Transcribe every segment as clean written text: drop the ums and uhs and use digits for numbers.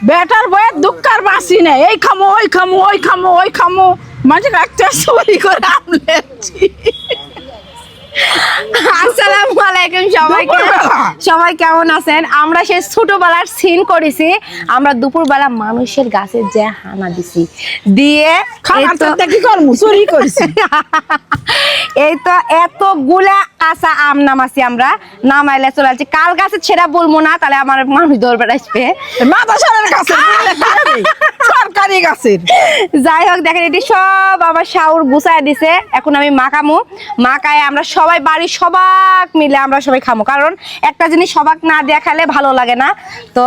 Better বয়ে দুঃখার বাসি নেই, এই খামো ওই খামো ওই খামো ওই খামো, মাঝে একটা সরি করে আমলেছি। আসসালামু আলাইকুম সবাইকে। সবাই কেমন আছেন? আমরা সেই ছোটবেলার সিন করেছি, আমরা দুপুরবেলা মানুষের গাছে যে হানা দিছি দিয়ে কি করবো, চুরি করছি। এই তো এতগুলা কাঁচা আম নামাছি, আমরা নামাইলে চলে আসছি। কাল গাছে ছেড়া বলবো না, তাহলে আমার মানুষ দৌড় আসবে। মাদাসারের কাছে সরকারি গাছের। যাই হোক, দেখেন এটি সব আমার শাউর গুছায় দিছে। এখন আমি মাখামু, মাখায় আমরা সবাই বাড়ির সবাক মিলে আমরা সবাই খামো, কারণ একটা জিনিস সবাক না দেখালে ভালো লাগে না। তো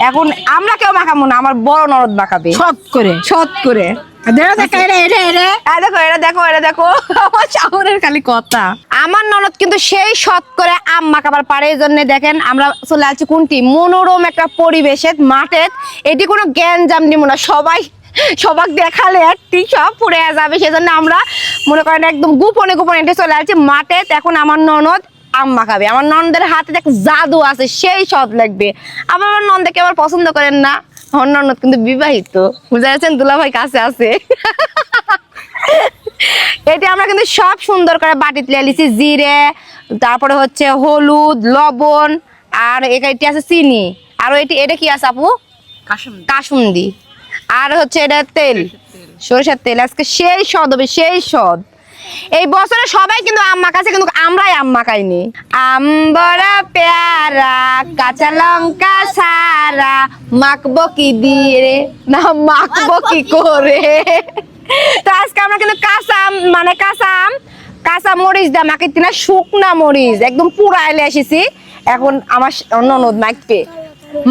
এখন আমরা কেউ মাখামু না, আমার বড় ননদ মাখাবে সৎ করে সৎ করে। দেখো এটা দেখো আমার শাহুরের খালি কথা। আমার ননদ কিন্তু সেই সৎ করে আম মাখাবার পারে। এই জন্য দেখেন আমরা চলে আসছি কোনটি মনোরম একটা পরিবেশে, মাঠে। এটি কোনো জ্ঞানজাম নিব না, সবাক দেখালে একটি সব পুড়ে যাবে। সেজন্য আমরা মনে করেন একদম গোপনে গোপনে এটি চলে আসছি মাঠে। এখন আমার ননদ আম মাখাবে। আমার ননদের হাতে দেখ জাদু আছে, সেই স্বাদ লাগবে। আবার আমার ননদকে আবার পছন্দ করেন না, আমার ননদ কিন্তু বিবাহিত, বুঝা যাচ্ছেন? দুলাভাই কাছে আছে। এটি আমরা কিন্তু সব সুন্দর করে বাটিতে লিয়েছি, জিরে, তারপরে হচ্ছে হলুদ, লবণ, আর এটি আছে চিনি, আর এটা কি আছে আপু? কাসুন্দি। আর হচ্ছে এটা তেল, সরিষার তেল। আজকে সেই স্বাদ হবে, সেই স্বাদ। এই বছরে সবাই কিন্তু আম মাখাছে, কিন্তু আমরাই আম মাখাইনি। আম বড়া পেয়ারা, কাঁচা লঙ্কা সারা, মাখবো কি দিয়ে না মাখবো কি করে। তো আজকে আমরা কিন্তু কাঁচা আম, মানে কাঁচা মরিচ দিয়ে মাখিতি না, শুকনা মরিচ একদম পুরা এলে এসেছি। এখন আমার ননদ মাখবে।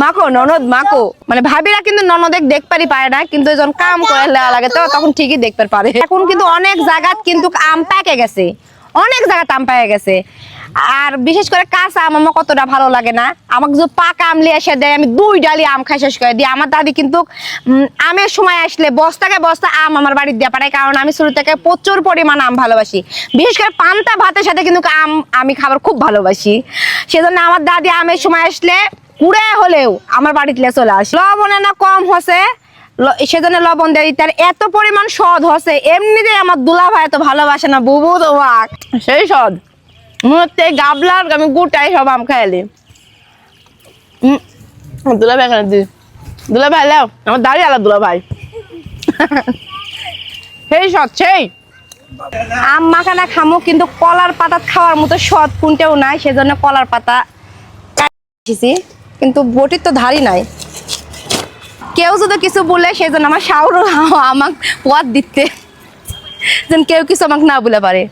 মাখো ননদ মাখো, মানে ভাবিরা কিন্তু ননদের দেখপারই পারে না, কিন্তু যখন কাম করে লেওয়া লাগে তো তখন ঠিকই দেখতে পারে। এখন কিন্তু অনেক জায়গাত কিন্তু আম পেকে গেছে, অনেক জায়গাতে আম পেকে গেছে। আর বিশেষ করে কাঁচা আম আমার কতটা ভালো লাগে না। আমাকে যদি পাকা আম লিয়ে এসে দেয়, আমি 2 ডালি আম খাই শেষ করে দিই। আমার দাদি কিন্তু আমের সময় আসলে বস্তাকে বস্তা আম আমার বাড়ির দিয়ে পাঠায়, কারণ আমি শুরু থেকে প্রচুর পরিমাণ আম ভালোবাসি। বিশেষ করে পান্তা ভাতের সাথে কিন্তু আম আমি খাবার খুব ভালোবাসি। সেজন্য আমার দাদি আমের সময় আসলে কুড়ে হলেও আমার বাড়িতে চলে আসে। লবণে না কম হচ্ছে, সেজন্য লবণ দিয়ে দিতে। এত পরিমাণ স্বাদ হচ্ছে, এমনিতেই আমার দুলাভাই এত ভালোবাসে না বুবু তোমাক, সেই স্বাদ মুহূর্তে গাবলার আমি গুটাই সব আম খাইলি। দুলাভাই এখানে দি, দুলাভাই লাও, আমার দাঁড়িয়ে আলা দুলাভাই। সেই স্বাদ, সেই আম মাখানা খামো, কিন্তু কলার পাতা খাওয়ার মতো স্বাদ কোনটাও নাই। সেজন্য কলার পাতা কিন্তু বটির তো ধারই নাই। কেউ যদি কিছু বলে সেজন্য আমার শাওর আমাকে পথ দিতে, যেন কেউ কিছু আমাকে না বলে পারে।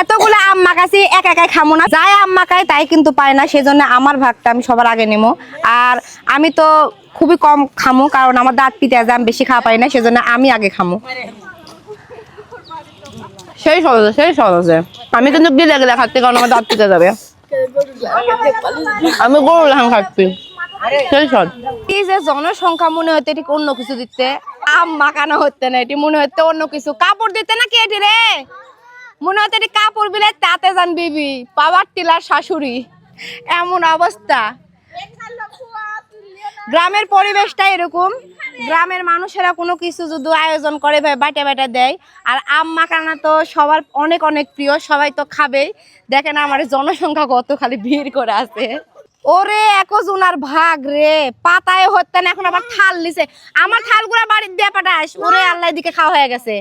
এতগুলো আম মাখাছি, একাই খামো না, যাই আম মাখাই তাই কিন্তু পায় না। সেজন্য আমার ভাগটা আমি সবার আগে নেবো। আর আমি তো খুবই কম খামো, কারণ আমার দাঁত পিতে আছে, আমি বেশি খাওয়া পাই না, সেজন্য আমি আগে খামো। সেই সহজ আছে। আমি কিন্তু গিলে গেলে খাচ্ছি, কারণ আমার দাঁত পিতে যাবে। আমি গরু লাহান খাচ্ছি, সেই সহজ। এই যে জনসংখ্যা মনে হতে এটি অন্য কিছু দিতে, আম মাখানো হতে না, এটি মনে হতে অন্য কিছু। কাপড় দিতে না কে এটি রে, মনে হতে এটি কাপড় বিলে তাতে যান বিবি, পাওয়ার টিলার শাশুড়ি, এমন অবস্থা। গ্রামের পরিবেশটা এরকম, গ্রামের মানুষেরা কোনো কিছু যদি আয়োজন করে ভাই বাটা বাটা দেয়। আর আম মাখানা তো সবার অনেক অনেক প্রিয়, সবাই তো খাবেই। দেখেন আমার জনসংখ্যা কত খালি ভিড় করে আছে। ওরে একজনার ভাগ রে, পাতায় হত্যা না, এখন আবার থাল নিছে। আমার থালগুলা বাড়ির দিয়ে পাঠাস, ওরে আল্লাহ দিকে খাওয়া হয়ে গেছে।